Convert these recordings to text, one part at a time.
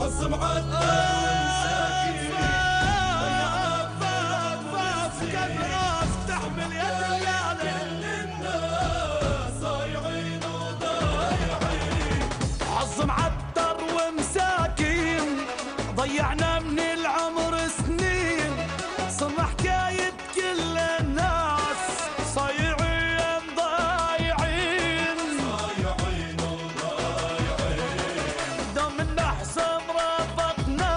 حظ معدل ومساكين ضيعنا فاف كبراف تحمل يد كل الناس ضايعين وضايعين. حظ معدل ومساكين ضيعنا من العمر سنين صرنا حكاية كل الناس صايعين ضايعين صايعين وضايعين. دوم النحسم رافقنا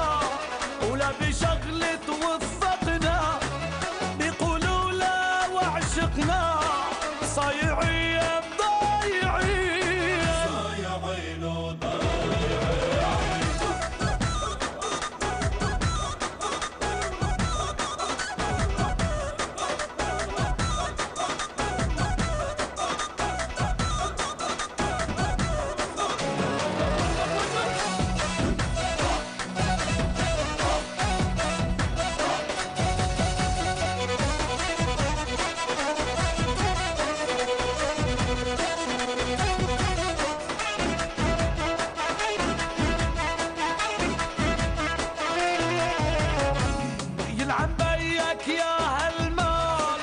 ولا بشغلة وفقنا بيقولوا لا وعشقنا صايعين ضايعين صايعين وضايعين. يلعن بيك يا هالمال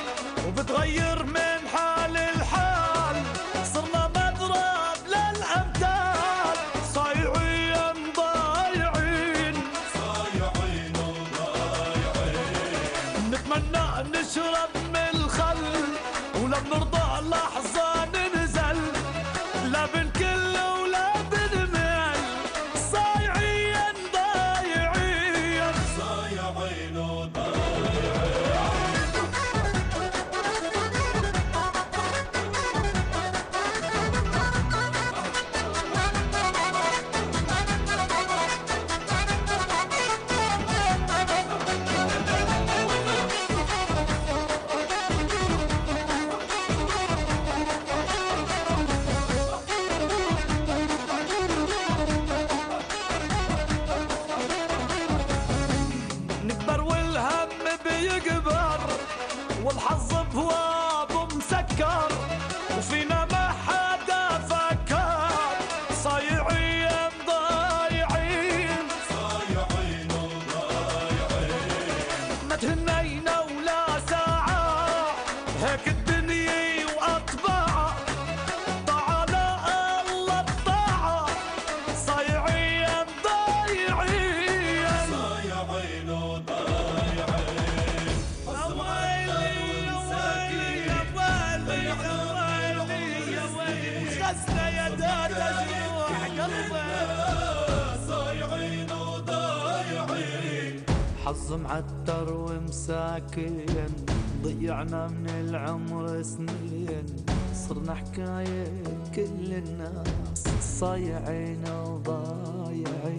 وبتغير من حال لحال صرنا مضرب للأمثال صايعين ضايعين صايعين وضايعين. نتمنى نشرب من الخل ولا بنرضى لحظة ننزل لا بنكل ولا بنمل صايعين ضايعين صايعين وضايعين. نكبر والهم بيكبر والحظ بوابه مسكر وفينا ما حدا فكر صايعين ضايعين صايعين وضايعين. ما تهنينا ولا ساعة هيك الدنيا وأطباعها طاعة لا الله الطاعة صايعين ضايعين صايعين وضايعين. غسل يدات جروح قلبي صايعين وضايعين. حظ معتر ومساكين ضيعنا من العمر سنين صرنا حكاية كل الناس صايعين وضايعين.